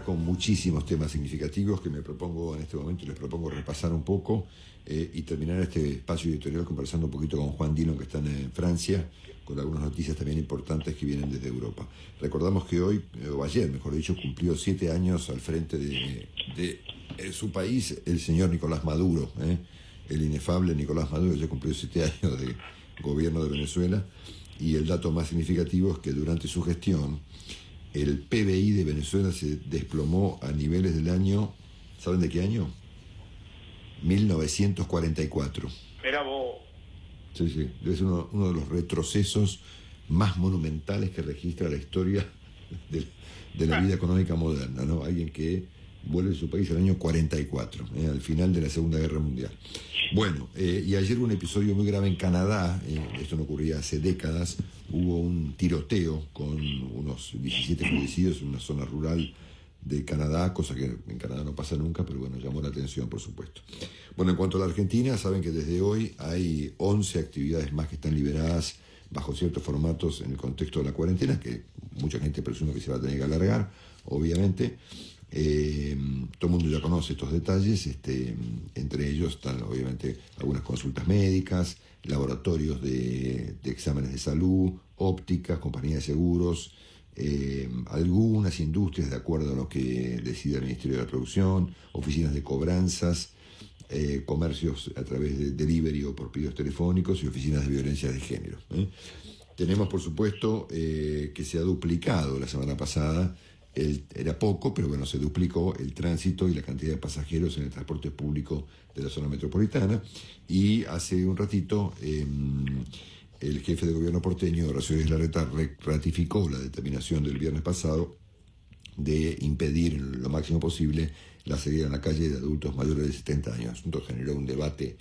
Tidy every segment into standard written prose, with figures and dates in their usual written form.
con muchísimos temas significativos que me propongo en este momento, les propongo repasar un poco y terminar este espacio editorial conversando un poquito con Juan Dillon, que está en Francia, con algunas noticias también importantes que vienen desde Europa. Recordamos que hoy, o ayer mejor dicho, cumplió 7 años al frente de su país el señor Nicolás Maduro, el inefable Nicolás Maduro. Ya cumplió 7 años de gobierno de Venezuela, y el dato más significativo es que durante su gestión el PBI de Venezuela se desplomó a niveles del año, ¿saben de qué año? 1944. Era vos. Sí, es uno de los retrocesos más monumentales que registra la historia de la vida económica moderna, ¿no? Alguien que vuelve a su país al año 44, al final de la Segunda Guerra Mundial. Bueno, y ayer hubo un episodio muy grave en Canadá, esto no ocurría hace décadas. Hubo un tiroteo con unos 17 fallecidos en una zona rural de Canadá, cosa que en Canadá no pasa nunca, pero bueno, llamó la atención, por supuesto. Bueno, en cuanto a la Argentina, saben que desde hoy hay 11 actividades más que están liberadas bajo ciertos formatos en el contexto de la cuarentena, que mucha gente presume que se va a tener que alargar, obviamente. Todo el mundo ya conoce estos detalles, entre ellos están obviamente algunas consultas médicas, laboratorios de exámenes de salud, ópticas, compañías de seguros, algunas industrias de acuerdo a lo que decide el Ministerio de la Producción, oficinas de cobranzas, comercios a través de delivery o por pedidos telefónicos y oficinas de violencia de género. Tenemos, por supuesto, que se ha duplicado la semana pasada. Era poco, pero bueno, se duplicó el tránsito y la cantidad de pasajeros en el transporte público de la zona metropolitana. Y hace un ratito el jefe de gobierno porteño, Horacio Rodríguez Larreta, ratificó la determinación del viernes pasado de impedir en lo máximo posible la salida a la calle de adultos mayores de 70 años. El asunto generó un debate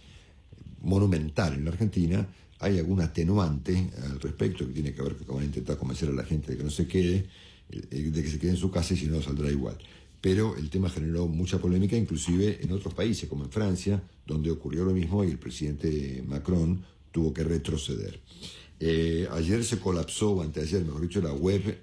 monumental en la Argentina. Hay algún atenuante al respecto que tiene que ver con que van a intentar convencer a la gente de que no se quede, de que se quede en su casa, y si no saldrá igual. Pero el tema generó mucha polémica, inclusive en otros países como en Francia, donde ocurrió lo mismo y el presidente Macron tuvo que retroceder. Ayer se colapsó, o anteayer mejor dicho, la web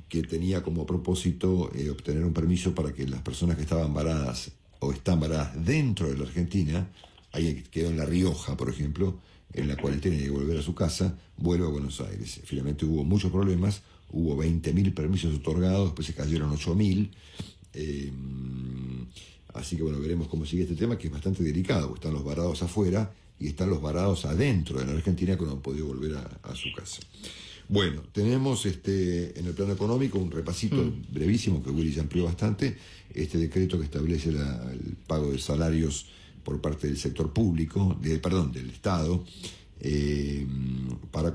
que tenía como propósito obtener un permiso para que las personas que estaban varadas o están varadas dentro de la Argentina, alguien que quedó en La Rioja, por ejemplo, en la cuarentena y de volver a su casa, vuelva a Buenos Aires. Finalmente hubo muchos problemas, hubo 20.000 permisos otorgados, después se cayeron 8.000, así que bueno, veremos cómo sigue este tema, que es bastante delicado, porque están los varados afuera y están los varados adentro de la Argentina que no han podido volver a su casa. Bueno, tenemos en el plano económico un repasito brevísimo que Willy ya amplió bastante, este decreto que establece el pago de salarios por parte del sector público, del Estado, para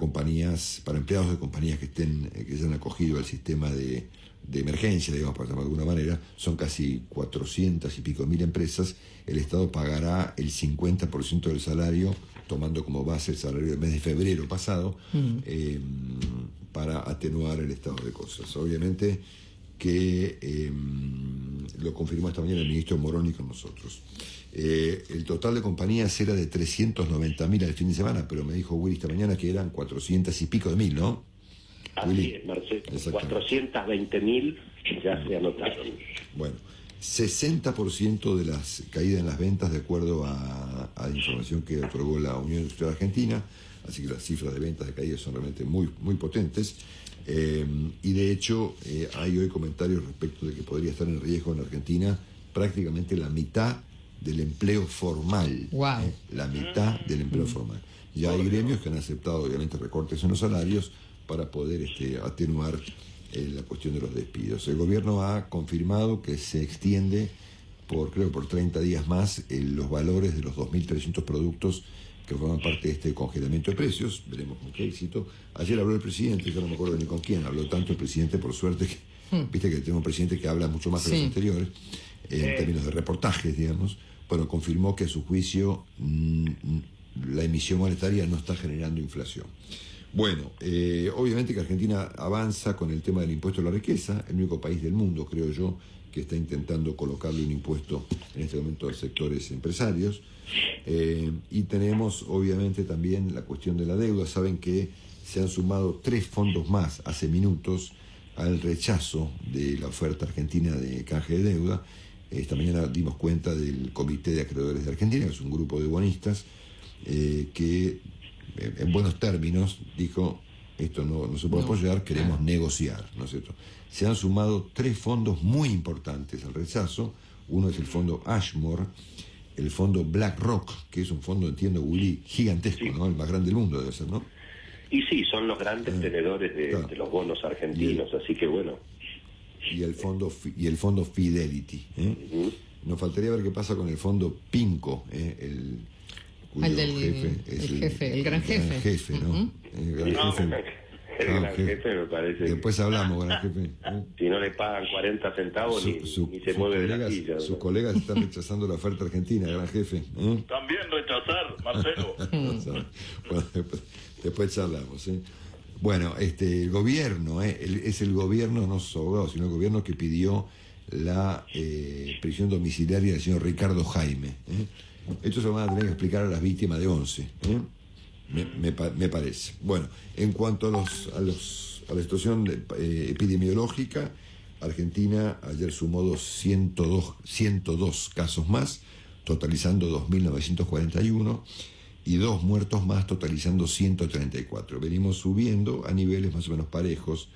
empleados de compañías que se han acogido al sistema de emergencia, digamos, para llamarlo de alguna manera. Son casi 400 y pico mil empresas. El Estado pagará el 50% del salario, tomando como base el salario del mes de febrero pasado, para atenuar el estado de cosas. Obviamente que lo confirmó esta mañana el ministro Moroni con nosotros. El total de compañías era de 390.000 al fin de semana, pero me dijo Willy esta mañana que eran 400 y pico de mil, ¿no? Así Willy. Es, Marcelo. 420.000 ya se anotaron. Bueno, 60% de las caídas en las ventas, de acuerdo a la información que otorgó la Unión Industrial Argentina, así que las cifras de ventas de caídas son realmente muy, muy potentes. Y de hecho hay hoy comentarios respecto de que podría estar en riesgo en Argentina prácticamente la mitad del empleo formal. Wow. La mitad del empleo formal. Ya hay gremios que han aceptado obviamente recortes en los salarios para poder atenuar la cuestión de los despidos. El gobierno ha confirmado que se extiende por 30 días más los valores de los 2.300 productos que forman parte de este congelamiento de precios. Veremos con qué éxito. Ayer habló el presidente, yo no me acuerdo ni con quién habló tanto el presidente, por suerte, que viste que tenemos un presidente que habla mucho más que los anteriores, en términos de reportajes, digamos. Bueno, confirmó que a su juicio la emisión monetaria no está generando inflación. Bueno, obviamente que Argentina avanza con el tema del impuesto a la riqueza, el único país del mundo, creo yo, que está intentando colocarle un impuesto en este momento a sectores empresarios. Y tenemos obviamente también la cuestión de la deuda. Saben que se han sumado 3 fondos más hace minutos al rechazo de la oferta argentina de canje de deuda. Esta mañana dimos cuenta del Comité de Acreedores de Argentina, que es un grupo de bonistas, que en buenos términos dijo: esto no se puede apoyar, queremos negociar, ¿no es cierto? Se han sumado 3 fondos muy importantes al rechazo. Uno es el fondo Ashmore, el fondo BlackRock, que es un fondo, entiendo, Willy, gigantesco, ¿no? El más grande del mundo debe ser, ¿no? Y sí, son los grandes tenedores de los bonos argentinos, así que bueno. Y el fondo Fidelity. Nos faltaría ver qué pasa con el fondo PINCO, el gran jefe, ¿no? El gran jefe me parece. Después hablamos, gran jefe. Si no le pagan 40 centavos ni se mueve de la silla. Sus colegas están rechazando la oferta argentina, gran jefe. También rechazar, Marcelo. Bueno, después charlamos. Bueno, el gobierno, es el gobierno, no sus abogados, sino el gobierno que pidió la prisión domiciliaria del señor Ricardo Jaime. Esto se lo van a tener que explicar a las víctimas de 11. Me parece. Bueno, en cuanto a la situación epidemiológica, Argentina ayer sumó 102 casos más, totalizando 2.941, y 2 muertos más, totalizando 134. Venimos subiendo a niveles más o menos parejos: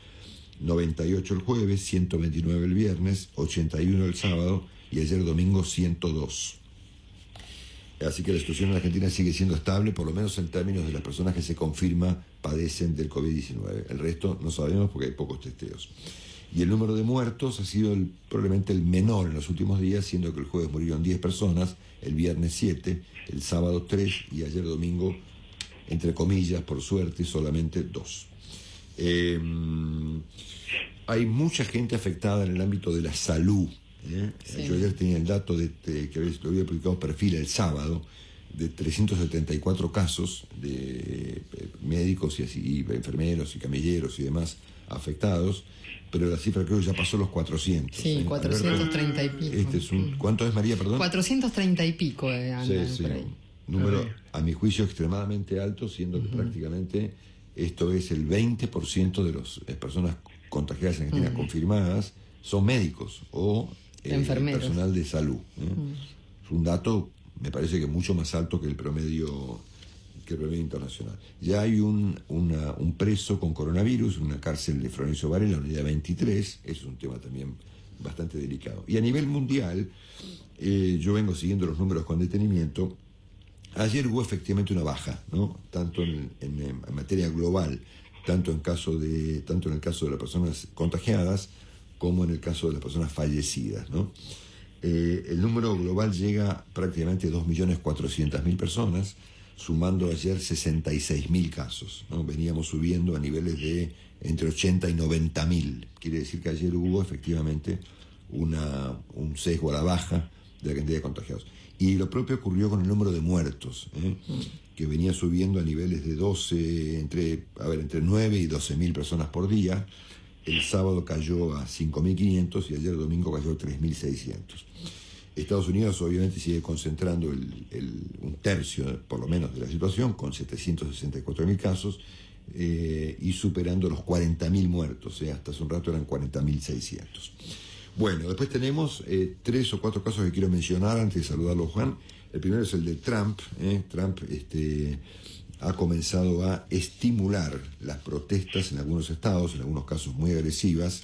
98 el jueves, 129 el viernes, 81 el sábado y ayer domingo 102. Así que la situación en Argentina sigue siendo estable, por lo menos en términos de las personas que se confirma padecen del COVID-19. El resto no sabemos porque hay pocos testeos. Y el número de muertos ha sido probablemente el menor en los últimos días, siendo que el jueves murieron 10 personas, el viernes 7, el sábado 3 y ayer domingo, entre comillas, por suerte, solamente 2. Hay mucha gente afectada en el ámbito de la salud. Sí. Yo ayer tenía el dato que lo había publicado Perfil el sábado, de 374 casos de médicos y enfermeros y camilleros y demás afectados, pero la cifra creo que ya pasó los 400. Sí, 430 y pico. ¿Cuánto es, María, perdón? 430 y pico. Sí. Número, a mi juicio, extremadamente alto, siendo que prácticamente esto es el 20% de las personas contagiadas en Argentina confirmadas son médicos o personal de salud. Es un dato, me parece que mucho más alto que el promedio internacional. Ya hay un preso con coronavirus en una cárcel de Florencio Varela, la unidad 23. Es un tema también bastante delicado. Y a nivel mundial, yo vengo siguiendo los números con detenimiento. Ayer hubo efectivamente una baja, ¿no? Tanto en materia global, tanto en el caso de las personas contagiadas como en el caso de las personas fallecidas, ¿no? El número global llega prácticamente a 2.400.000 personas, sumando ayer 66.000 casos, ¿no? Veníamos subiendo a niveles de entre 80 y 90.000. Quiere decir que ayer hubo efectivamente un sesgo a la baja de la cantidad de contagiados. Y lo propio ocurrió con el número de muertos, que venía subiendo a niveles de entre 9 y 12.000 personas por día. El sábado cayó a 5.500 y ayer domingo cayó a 3.600. Estados Unidos obviamente sigue concentrando un tercio, por lo menos, de la situación, con 764.000 casos y superando los 40.000 muertos. Hasta hace un rato eran 40.600. Bueno, después tenemos 3 o 4 casos que quiero mencionar antes de saludarlo, Juan. El primero es el de Trump. Trump ha comenzado a estimular las protestas en algunos estados, en algunos casos muy agresivas,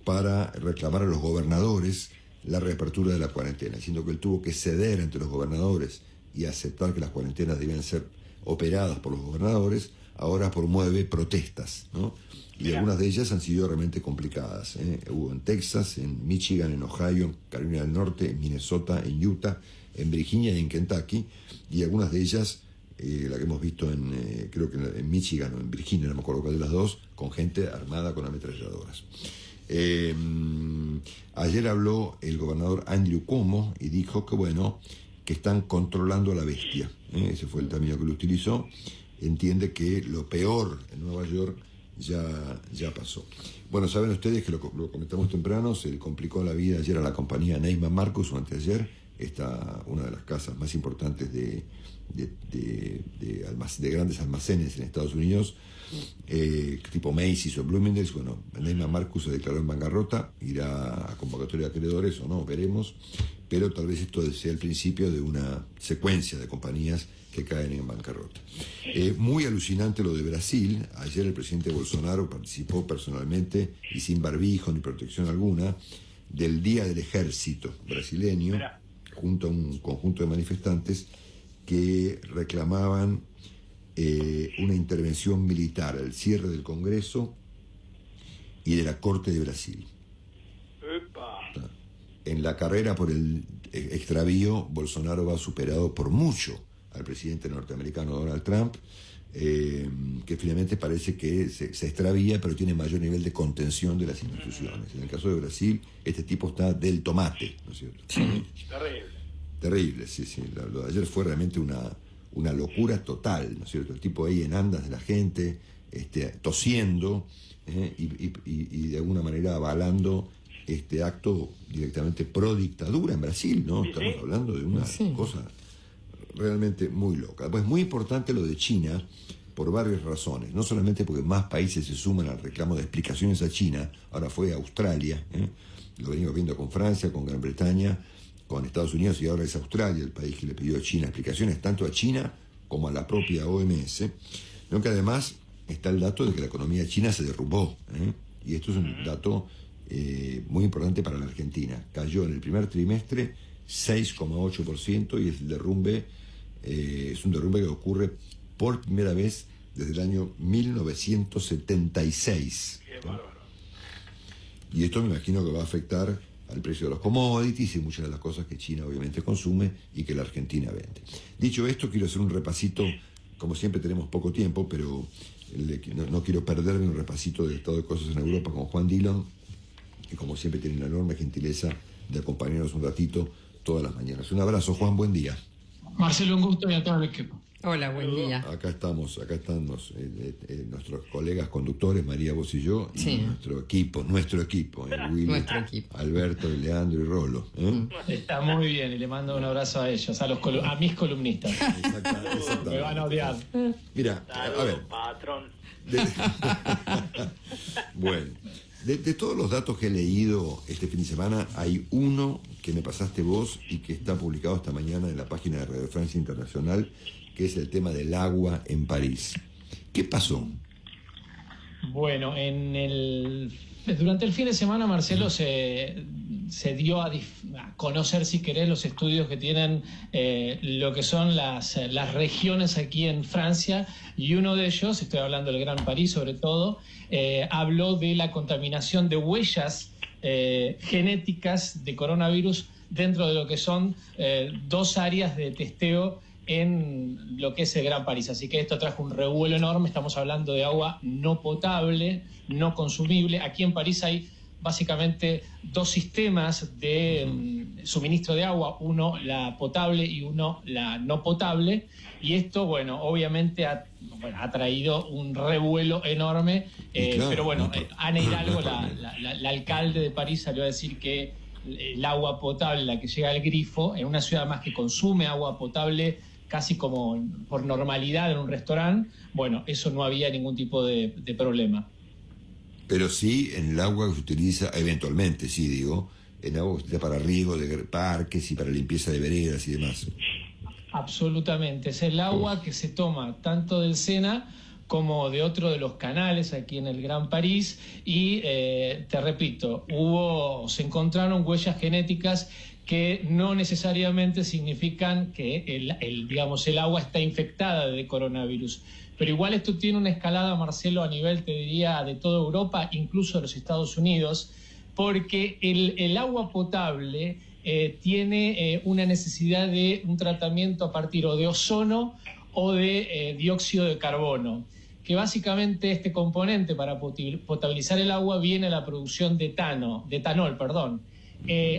para reclamar a los gobernadores la reapertura de la cuarentena, siendo que él tuvo que ceder ante los gobernadores y aceptar que las cuarentenas debían ser operadas por los gobernadores. Ahora promueve protestas, ¿no? Y algunas de ellas han sido realmente complicadas. Hubo en Texas, en Michigan, en Ohio, en Carolina del Norte, en Minnesota, en Utah, en Virginia y en Kentucky, y algunas de ellas, la que hemos visto creo que en Michigan o en Virginia, no me acuerdo cuál de las dos, con gente armada con ametralladoras. Ayer habló el gobernador Andrew Cuomo y dijo que están controlando a la bestia. Ese fue el término que lo utilizó. Entiende que lo peor en Nueva York ya pasó. Bueno, saben ustedes que lo comentamos temprano, se le complicó la vida ayer a la compañía Neiman Marcus, o anteayer, una de las casas más importantes de grandes almacenes en Estados Unidos, tipo Macy's o Bloomingdale's. Bueno, Neiman Marcus se declaró en bancarrota, irá a convocatoria de acreedores o no, veremos, pero tal vez esto sea el principio de una secuencia de compañías que caen en bancarrota. Muy alucinante lo de Brasil. Ayer el presidente Bolsonaro participó personalmente y sin barbijo ni protección alguna del Día del Ejército brasileño, junto a un conjunto de manifestantes que reclamaban una intervención militar, el cierre del Congreso y de la Corte de Brasil. En la carrera por el extravío, Bolsonaro va superado por mucho al presidente norteamericano Donald Trump, que finalmente parece que se extravía, pero tiene mayor nivel de contención de las instituciones. En el caso de Brasil, este tipo está del tomate, ¿no es cierto? Sí. Terrible. Terrible, sí. Lo de ayer fue realmente una locura total, ¿no es cierto? El tipo ahí en andas de la gente, tosiendo, y de alguna manera avalando este acto directamente pro dictadura en Brasil, ¿no? Estamos hablando de una cosa realmente muy loca. Pues muy importante lo de China por varias razones, no solamente porque más países se suman al reclamo de explicaciones a China, ahora fue Australia, lo venimos viendo con Francia, con Gran Bretaña, con Estados Unidos, y ahora es Australia el país que le pidió a China explicaciones, tanto a China como a la propia OMS, sino que además está el dato de que la economía china se derrumbó, y esto es un dato muy importante para la Argentina. Cayó en el primer trimestre 6,8%, y el derrumbe es un derrumbe que ocurre por primera vez desde el año 1976. Qué bárbaro. Y esto me imagino que va a afectar al precio de los commodities y muchas de las cosas que China obviamente consume y que la Argentina vende. Dicho esto, quiero hacer un repasito. Como siempre tenemos poco tiempo, pero no quiero perderme un repasito del estado de cosas en Europa con Juan Dillon, que como siempre tiene la enorme gentileza de acompañarnos un ratito todas las mañanas. Un abrazo, Juan, buen día. Marcelo, un gusto, y a todo el equipo. Hola, buen día. Acá están nuestros colegas conductores, María, vos y yo, y nuestro equipo, Willy, nuestro equipo. Alberto, Leandro y Rolo. Está muy bien, y le mando un abrazo a ellos, a mis columnistas. Exactamente. Me van a odiar. Mira, a ver. Patrón. Bueno, de todos los datos que he leído este fin de semana, hay uno que me pasaste vos y que está publicado esta mañana en la página de Radio Francia Internacional, que es el tema del agua en París. ¿Qué pasó? Bueno, durante el fin de semana, Marcelo, se dio a conocer, si querés, los estudios que tienen lo que son las regiones aquí en Francia, y uno de ellos, estoy hablando del Gran París sobre todo, habló de la contaminación de huellas genéticas de coronavirus dentro de lo que son 2 áreas de testeo en lo que es el Gran París. Así que esto trajo un revuelo enorme. Estamos hablando de agua no potable, no consumible. Aquí en París hay básicamente 2 sistemas de suministro de agua, uno la potable y uno la no potable, y esto, bueno, obviamente ha traído un revuelo enorme, claro, pero bueno, Ana Hidalgo, la alcalde de París, salió a decir que el agua potable, la que llega al grifo, en una ciudad más que consume agua potable casi como por normalidad en un restaurante, bueno, eso no había ningún tipo de problema. Pero sí en el agua que se utiliza, eventualmente, sí digo, en agua que se utiliza para riego de parques y para limpieza de veredas y demás. Absolutamente, es el agua que se toma tanto del Sena como de otro de los canales aquí en el Gran París, y te repito, se encontraron huellas genéticas que no necesariamente significan que el agua está infectada de coronavirus. Pero igual esto tiene una escalada, Marcelo, a nivel, te diría, de toda Europa, incluso de los Estados Unidos, porque el agua potable tiene una necesidad de un tratamiento a partir o de ozono o de dióxido de carbono, que básicamente este componente para potabilizar el agua viene a la producción de etanol.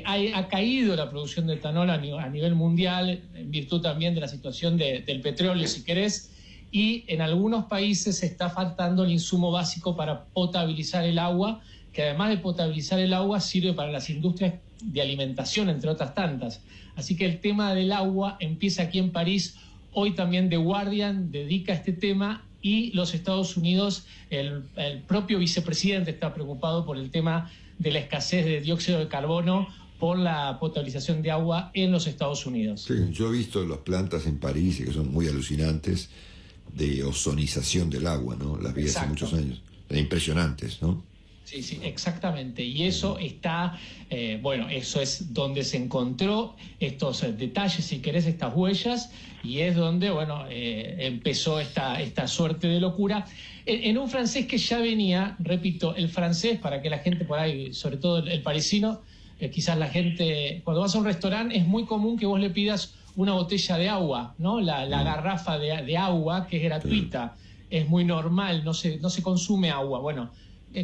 Ha caído la producción de etanol a nivel mundial en virtud también de la situación del petróleo, si querés, y en algunos países está faltando el insumo básico para potabilizar el agua, que además de potabilizar el agua sirve para las industrias de alimentación, entre otras tantas. Así que el tema del agua empieza aquí en París. Hoy también The Guardian dedica este tema y los Estados Unidos, el propio vicepresidente está preocupado por el tema de la escasez de dióxido de carbono por la potabilización de agua en los Estados Unidos. Sí, yo he visto las plantas en París, que son muy alucinantes, de ozonización del agua, ¿no? Las vi hace muchos años. Impresionantes, ¿no? Sí, sí, exactamente. Y eso está, eso es donde se encontró estos detalles, si querés, estas huellas, y es donde, empezó esta suerte de locura. En un francés que ya venía, repito, el francés, para que la gente por ahí, sobre todo el parisino, quizás la gente, cuando vas a un restaurante, es muy común que vos le pidas una botella de agua, ¿no? La garrafa de agua, que es gratuita, es muy normal, no se consume agua. Bueno,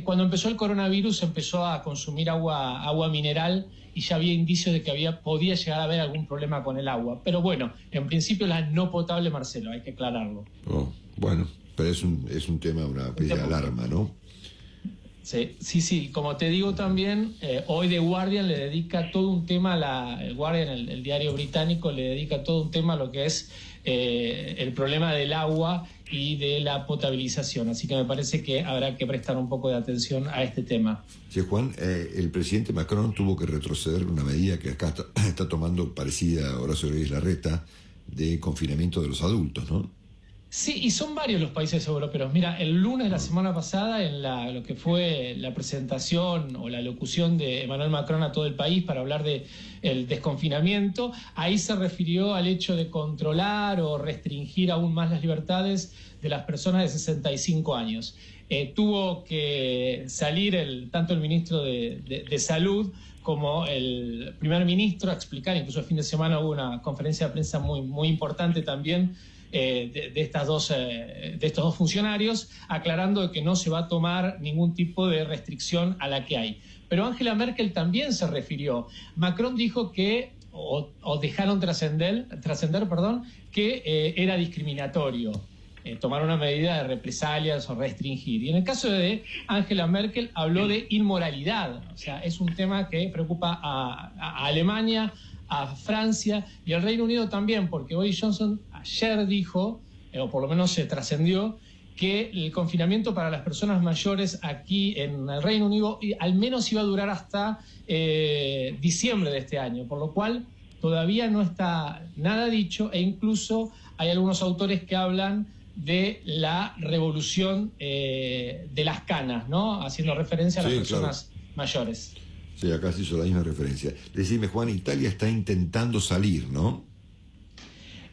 cuando empezó el coronavirus empezó a consumir agua mineral y ya había indicios de que podía llegar a haber algún problema con el agua. Pero bueno, en principio la no potable, Marcelo, hay que aclararlo. Oh, bueno, pero es un tema, una especie de alarma, ¿no? Sí, como te digo también, hoy The Guardian le dedica todo un tema, el Guardian, el diario británico, le dedica todo un tema a lo que es el problema del agua y de la potabilización. Así que me parece que habrá que prestar un poco de atención a este tema. Sí, Juan, el presidente Macron tuvo que retroceder una medida que acá está tomando parecida a Horacio Rodríguez Larreta de confinamiento de los adultos, ¿no? Sí, y son varios los países europeos. Mira, el lunes de la semana pasada, en lo que fue la presentación o la locución de Emmanuel Macron a todo el país para hablar del desconfinamiento, ahí se refirió al hecho de controlar o restringir aún más las libertades de las personas de 65 años. Tuvo que salir tanto el ministro de Salud como el primer ministro a explicar, incluso el fin de semana hubo una conferencia de prensa muy, muy importante también, de estos dos funcionarios, aclarando que no se va a tomar ningún tipo de restricción a la que hay. Pero Angela Merkel también se refirió. Macron dijo que, o dejaron trascender, que era discriminatorio tomar una medida de represalias o restringir. Y en el caso de Angela Merkel habló de inmoralidad. O sea, es un tema que preocupa a Alemania, a Francia y al Reino Unido también, porque Boris Johnson ayer dijo, o por lo menos se trascendió, que el confinamiento para las personas mayores aquí en el Reino Unido al menos iba a durar hasta diciembre de este año, por lo cual todavía no está nada dicho, e incluso hay algunos autores que hablan de la revolución de las canas, ¿no? Haciendo referencia a las personas mayores. Sí, acá se hizo la misma referencia. Decime, Juan, Italia está intentando salir, ¿no?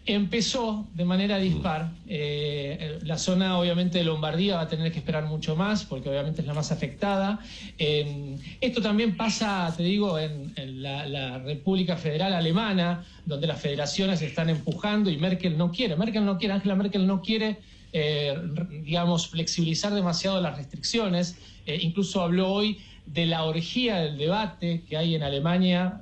Empezó de manera dispar. La zona, obviamente, de Lombardía va a tener que esperar mucho más, porque obviamente es la más afectada. Esto también pasa, te digo, en la República Federal Alemana, donde las federaciones están empujando y Angela Merkel no quiere, flexibilizar demasiado las restricciones. Incluso habló hoy de la orgía del debate que hay en Alemania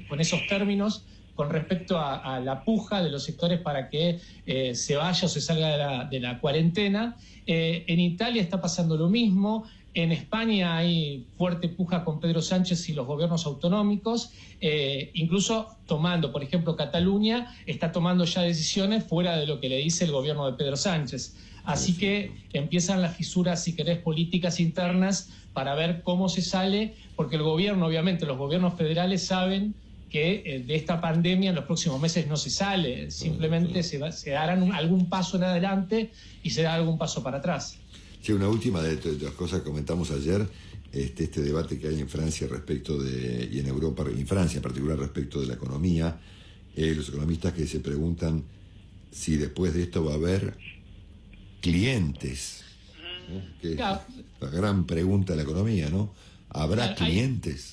con esos términos, con respecto a la puja de los sectores para que se vaya o se salga de la cuarentena. En Italia está pasando lo mismo. En España hay fuerte puja con Pedro Sánchez y los gobiernos autonómicos, incluso tomando, por ejemplo, Cataluña está tomando ya decisiones fuera de lo que le dice el gobierno de Pedro Sánchez. Así que empiezan las fisuras, si querés, políticas internas para ver cómo se sale, porque el gobierno, obviamente, los gobiernos federales saben que de esta pandemia en los próximos meses no se sale, simplemente se darán algún paso en adelante y se dará algún paso para atrás. Sí, una última de las cosas que comentamos ayer, este debate que hay en Francia y en Europa, y en Francia en particular, respecto de la economía, los economistas que se preguntan si después de esto va a haber clientes, que es la gran pregunta de la economía, ¿no? ¿Habrá clientes?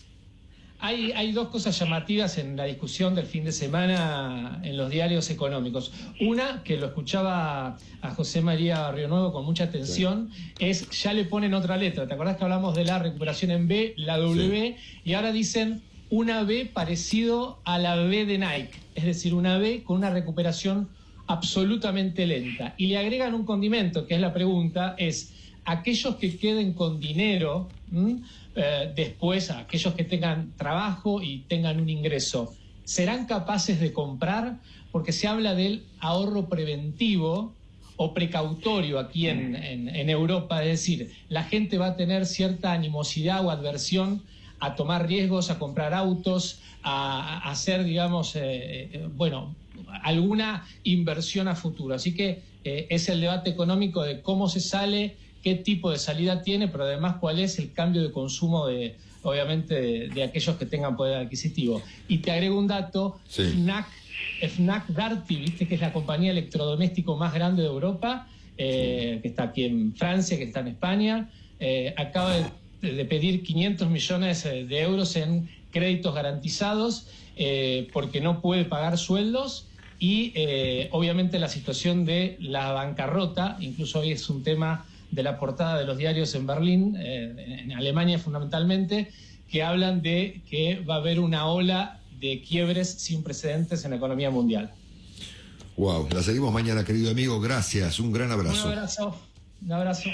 Hay dos cosas llamativas en la discusión del fin de semana en los diarios económicos. Una, que lo escuchaba a José María Barrionuevo con mucha atención, es ya le ponen otra letra. ¿Te acordás que hablamos de la recuperación en B, la W? Sí. Y ahora dicen una B parecido a la B de Nike. Es decir, una B con una recuperación absolutamente lenta. Y le agregan un condimento, que es la pregunta, es aquellos que queden con dinero, después aquellos que tengan trabajo y tengan un ingreso, ¿serán capaces de comprar? Porque se habla del ahorro preventivo o precautorio aquí en Europa, es decir, la gente va a tener cierta animosidad o adversión a tomar riesgos, a comprar autos, a hacer, digamos, alguna inversión a futuro. Así que es el debate económico de cómo se sale, qué tipo de salida tiene, pero además cuál es el cambio de consumo obviamente de aquellos que tengan poder adquisitivo. Y te agrego un dato, sí. Fnac Darty, viste que es la compañía electrodoméstico más grande de Europa, que está aquí en Francia, que está en España, acaba de pedir 500 millones de euros en créditos garantizados porque no puede pagar sueldos y obviamente la situación de la bancarrota, incluso hoy es un tema de la portada de los diarios en Berlín, en Alemania fundamentalmente, que hablan de que va a haber una ola de quiebres sin precedentes en la economía mundial. Wow, la seguimos mañana, querido amigo. Gracias, un gran abrazo. Un abrazo.